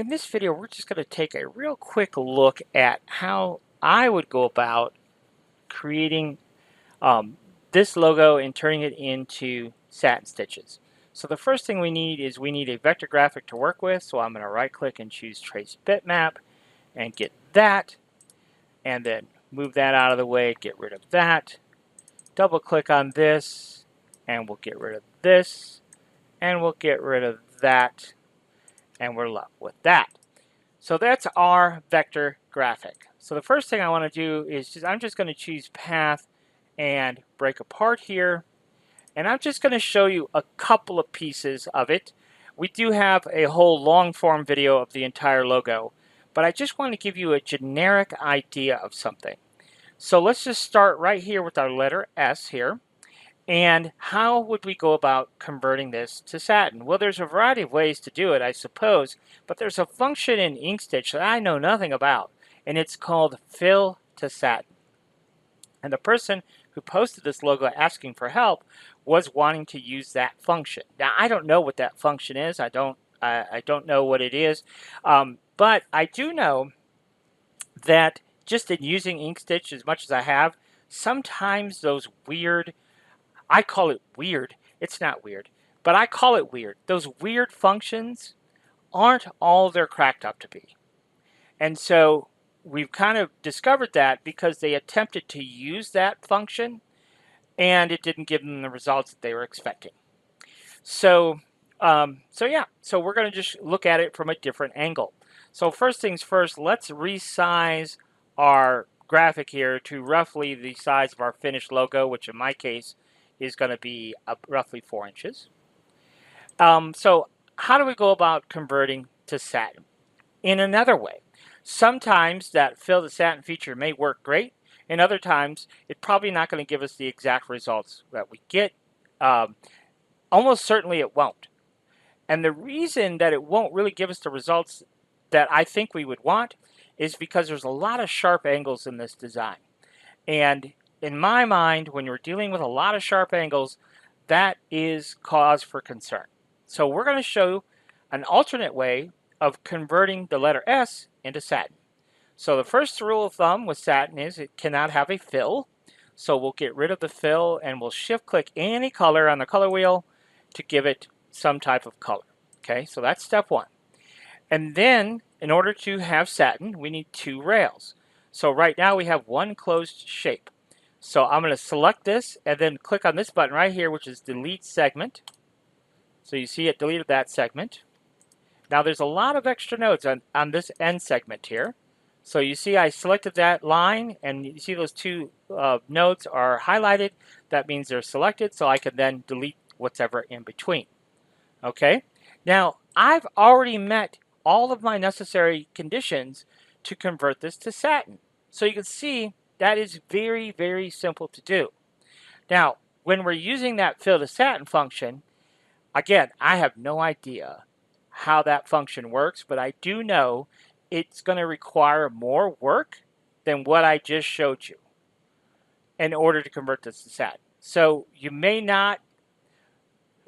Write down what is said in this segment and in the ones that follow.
In this video, we're just going to take a real quick look at how I would go about creating this logo and turning it into satin stitches. So the first thing we need is we need a vector graphic to work with. So I'm going to right click and choose Trace Bitmap and get that, and then move that out of the way, get rid of that. Double click on this and we'll get rid of this, and we'll get rid of that, and we're left with that. So that's our vector graphic. So the first thing I want to do is I'm just going to choose path and break apart here. And I'm just going to show you a couple of pieces of it. We do have a whole long form video of the entire logo, but I just want to give you a generic idea of something. So let's just start right here with our letter S here. And how would we go about converting this to satin? Well, there's a variety of ways to do it, I suppose, but there's a function in InkStitch that I know nothing about, and it's called fill to satin. And the person who posted this logo asking for help was wanting to use that function. Now, I don't know what that function is. I don't know what it is, but I do know that just in using InkStitch as much as I have, sometimes those weird, I call it weird. It's not weird, but I call it weird. Those weird functions aren't all they're cracked up to be. And so we've kind of discovered that because they attempted to use that function and it didn't give them the results that they were expecting. So we're going to just look at it from a different angle. So first things first, let's resize our graphic here to roughly the size of our finished logo, which in my case is going to be roughly 4 inches. So how do we go about converting to satin? In another way, sometimes that fill to satin feature may work great, and other times it's probably not going to give us the exact results that we get. Almost certainly it won't. And the reason that it won't really give us the results that I think we would want is because there's a lot of sharp angles in this design. And in my mind, when you're dealing with a lot of sharp angles, that is cause for concern. So we're going to show an alternate way of converting the letter S into satin. So the first rule of thumb with satin is it cannot have a fill. So we'll get rid of the fill and we'll shift click any color on the color wheel to give it some type of color. Okay, so that's step one. And then in order to have satin, we need 2 rails. So right now we have one closed shape. So I'm going to select this and then click on this button right here, which is delete segment. So you see it deleted that segment. Now there's a lot of extra nodes on this end segment here. So you see I selected that line and you see those 2 nodes are highlighted. That means they're selected, so I can then delete whatever in between. Okay, now I've already met all of my necessary conditions to convert this to satin. So you can see that is very, very simple to do. Now, when we're using that fill to satin function, again, I have no idea how that function works, but I do know it's going to require more work than what I just showed you in order to convert this to satin. So you may not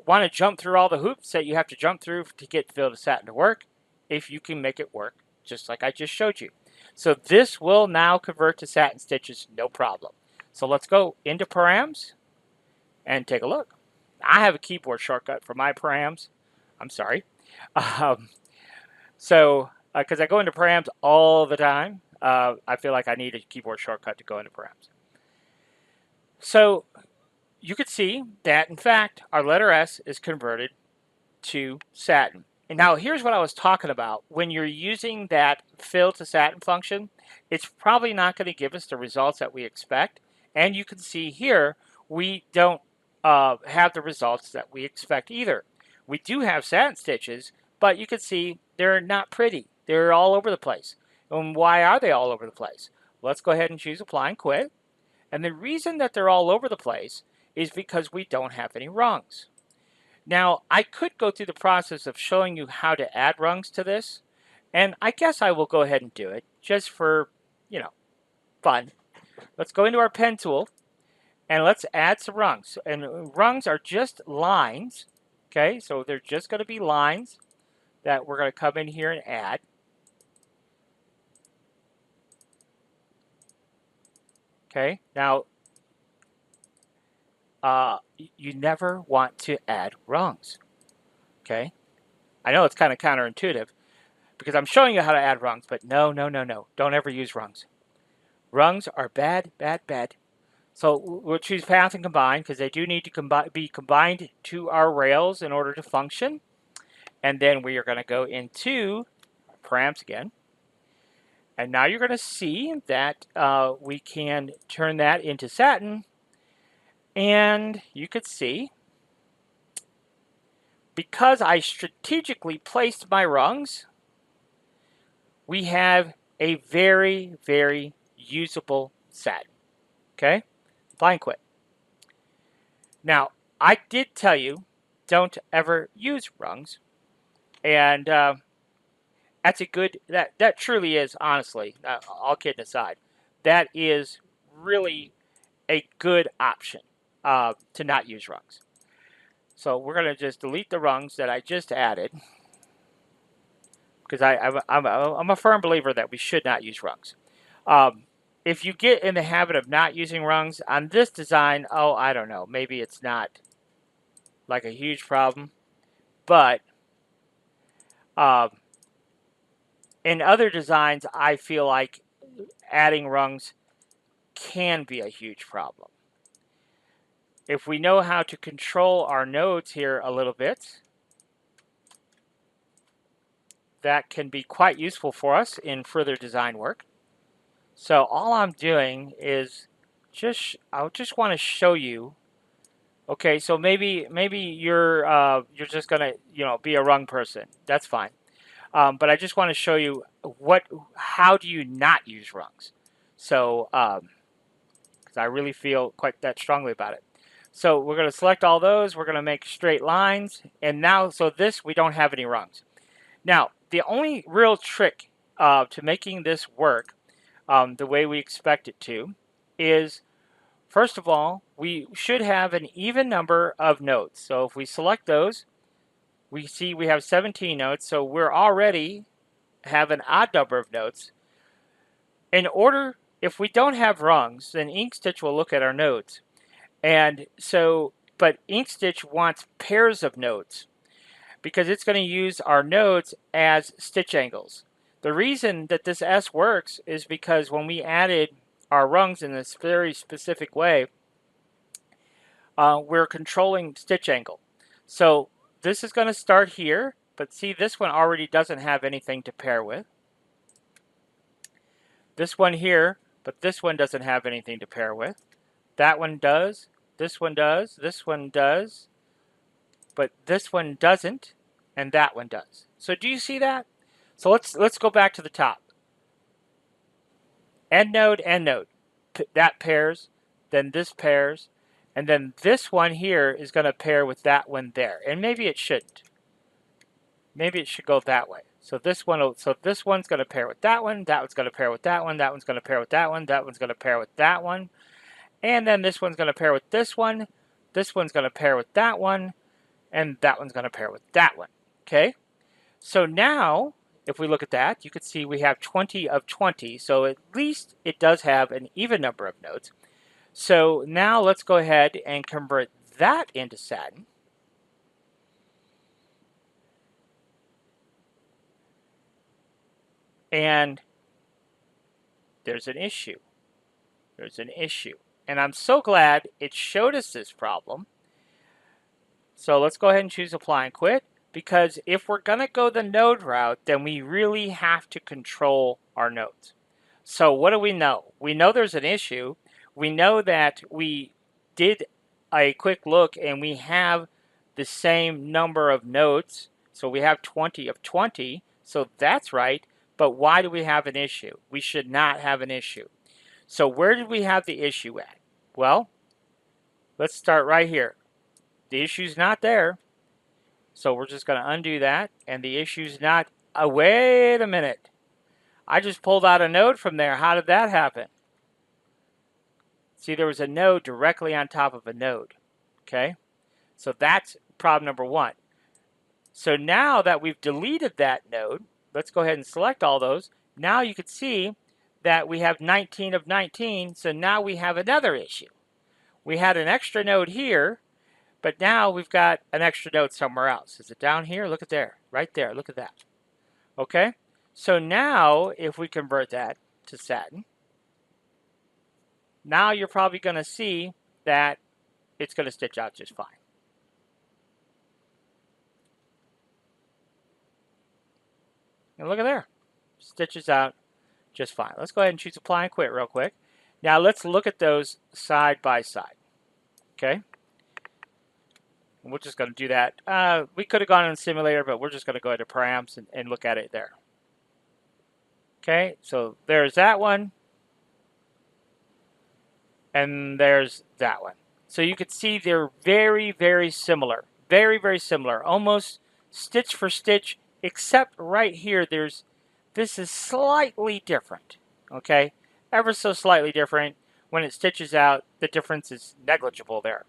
want to jump through all the hoops that you have to jump through to get fill to satin to work if you can make it work just like I just showed you. So this will now convert to satin stitches, no problem. So let's go into params and take a look. I have a keyboard shortcut for my params. I'm sorry. Because I go into params all the time, I feel like I need a keyboard shortcut to go into params. So you could see that, in fact, our letter S is converted to satin. And now here's what I was talking about. When you're using that fill to satin function, it's probably not going to give us the results that we expect. And you can see here, we don't have the results that we expect either. We do have satin stitches, but you can see they're not pretty. They're all over the place. And why are they all over the place? Let's go ahead and choose apply and quit. And the reason that they're all over the place is because we don't have any rungs. Now, I could go through the process of showing you how to add rungs to this, and I guess I will go ahead and do it just for, fun. Let's go into our pen tool, and let's add some rungs. And rungs are just lines, okay? So they're just going to be lines that we're going to come in here and add. Okay, now you never want to add rungs. Okay, I know it's kind of counterintuitive because I'm showing you how to add rungs, but no, no, no, no. Don't ever use rungs. Rungs are bad, bad, bad. So we'll choose path and combine because they do need to be combined to our rails in order to function. And then we are going to go into params again. And now you're going to see that we can turn that into Satin. And you could see, because I strategically placed my rungs, we have a very, very usable Satin. Okay? Apply and quit. Now, I did tell you, don't ever use rungs. And that's a good, that truly is, honestly, all kidding aside, that is really a good option to not use rungs. So we're going to just delete the rungs that I just added because I'm a firm believer that we should not use rungs. If you get in the habit of not using rungs on this design, oh, I don't know, maybe it's not like a huge problem, but in other designs, I feel like adding rungs can be a huge problem. If we know how to control our nodes here a little bit, that can be quite useful for us in further design work. So all I'm doing is I just want to show you. Okay, so maybe you're just gonna be a rung person. That's fine. But I just want to show you how do you not use rungs. So because I really feel quite that strongly about it. So we're going to select all those. We're going to make straight lines. And now, so this, we don't have any rungs. Now, the only real trick to making this work the way we expect it to is, first of all, we should have an even number of nodes. So if we select those, we see we have 17 nodes. So we're already have an odd number of nodes. In order, if we don't have rungs, then InkStitch will look at our nodes. And so, but InkStitch wants pairs of nodes because it's going to use our nodes as stitch angles. The reason that this S works is because when we added our rungs in this very specific way, we're controlling stitch angle. So this is going to start here, but see, this one already doesn't have anything to pair with. This one here, but this one doesn't have anything to pair with. That one does. This one does, this one does, but this one doesn't, and that one does. So do you see that? So let's go back to the top. End node, that pairs, then this pairs, and then this one here is going to pair with that one there. And maybe it shouldn't. Maybe it should go that way. So this one's going to pair with that one, that one's going to pair with that one, that one's going to pair with that one, that one's going to pair with that one, and then this one's going to pair with this one. This one's going to pair with that one, and that one's going to pair with that one. Okay? So now, if we look at that, you can see we have 20 of 20. So at least it does have an even number of nodes. So now let's go ahead and convert that into Satin. And there's an issue. There's an issue. And I'm so glad it showed us this problem. So let's go ahead and choose Apply and Quit, because if we're going to go the node route, then we really have to control our nodes. So what do we know? We know there's an issue. We know that we did a quick look and we have the same number of nodes. So we have 20 of 20. So that's right. But why do we have an issue? We should not have an issue. So where did we have the issue at? Well, let's start right here. The issue's not there. So we're just going to undo that. And the issue's not, wait a minute. I just pulled out a node from there. How did that happen? See, there was a node directly on top of a node. Okay? So that's problem number one. So now that we've deleted that node, let's go ahead and select all those. Now you can see that we have 19 of 19, so now we have another issue. We had an extra node here, but now we've got an extra node somewhere else. Is it down here? Look at there, right there, look at that. Okay, so now if we convert that to Satin, now you're probably going to see that it's going to stitch out just fine. And look at there, stitches out just fine. Let's go ahead and choose apply and quit real quick. Now let's look at those side by side. Okay, and we're just going to do that. We could have gone in the simulator, but we're just going to go into params and look at it there. Okay, so there's that one, and there's that one. So you can see they're very, very similar. Very, very similar. Almost stitch for stitch, except right here, this is slightly different. Okay, ever so slightly different. When it stitches out, the difference is negligible there.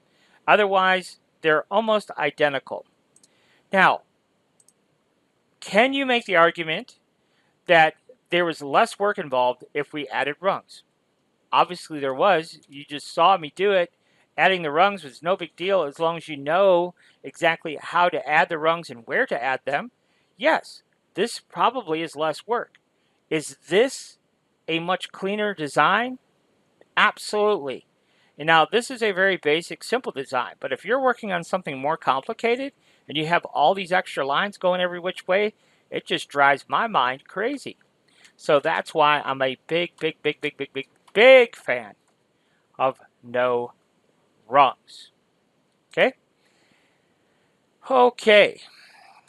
Otherwise, they're almost identical. Now, can you make the argument that there was less work involved if we added rungs? Obviously there was. You just saw me do it. Adding the rungs was no big deal as long as you know exactly how to add the rungs and where to add them. Yes, this probably is less work. Is this a much cleaner design? Absolutely. And now this is a very basic, simple design, but if you're working on something more complicated and you have all these extra lines going every which way, it just drives my mind crazy. So that's why I'm a big fan of no rungs. Okay? Okay.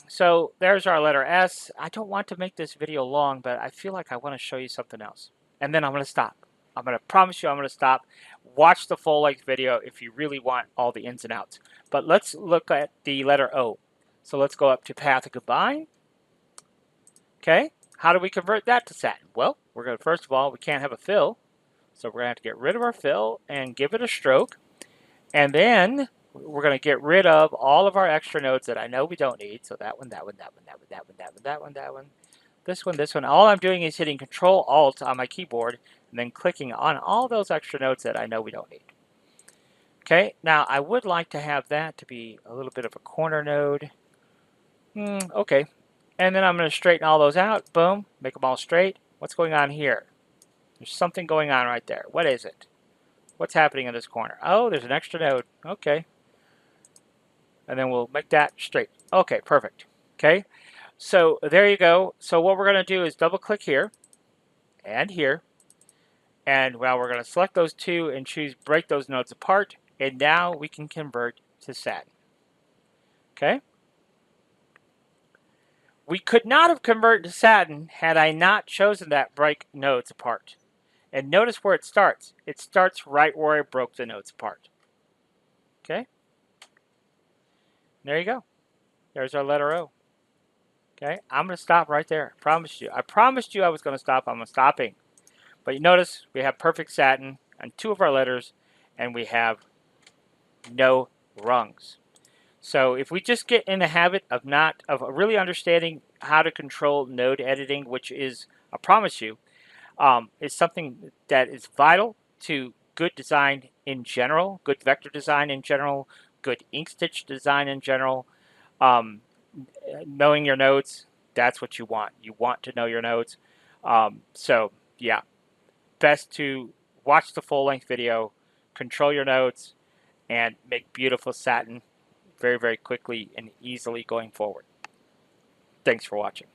So there's our letter S. I don't want to make this video long, but I feel like I want to show you something else. And then I'm going to stop. I'm going to promise you I'm going to stop. Watch the full-length video if you really want all the ins and outs. But let's look at the letter O. So let's go up to path of combine. Okay. How do we convert that to Satin? Well, we're going to, first of all, we can't have a fill. So we're going to have to get rid of our fill and give it a stroke. And then we're going to get rid of all of our extra nodes that I know we don't need. So that one, that one, that one, that one, that one, that one, that one, that one, this one, this one. All I'm doing is hitting Control-Alt on my keyboard and then clicking on all those extra nodes that I know we don't need. Okay, now I would like to have that to be a little bit of a corner node. Okay, and then I'm going to straighten all those out. Boom, make them all straight. What's going on here? There's something going on right there. What is it? What's happening in this corner? Oh, there's an extra node. Okay. And then we'll make that straight. Okay, perfect. Okay, so there you go. So what we're going to do is double click here and here. And well, we're going to select those two and choose break those nodes apart. And now we can convert to Satin. Okay. We could not have converted to Satin had I not chosen that break nodes apart. And notice where it starts. It starts right where I broke the nodes apart. Okay. There you go. There's our letter O. Okay. I'm going to stop right there. I promised you. I promised you I was going to stop. I'm stopping. But you notice we have perfect Satin on two of our letters, and we have no rungs. So if we just get in the habit of really understanding how to control node editing, which is, I promise you, is something that is vital to good design in general, good vector design in general, good InkStitch design in general. Knowing your nodes, that's what you want. You want to know your nodes. So yeah, best to watch the full-length video, control your nodes, and make beautiful Satin very, very quickly and easily going forward. Thanks for watching.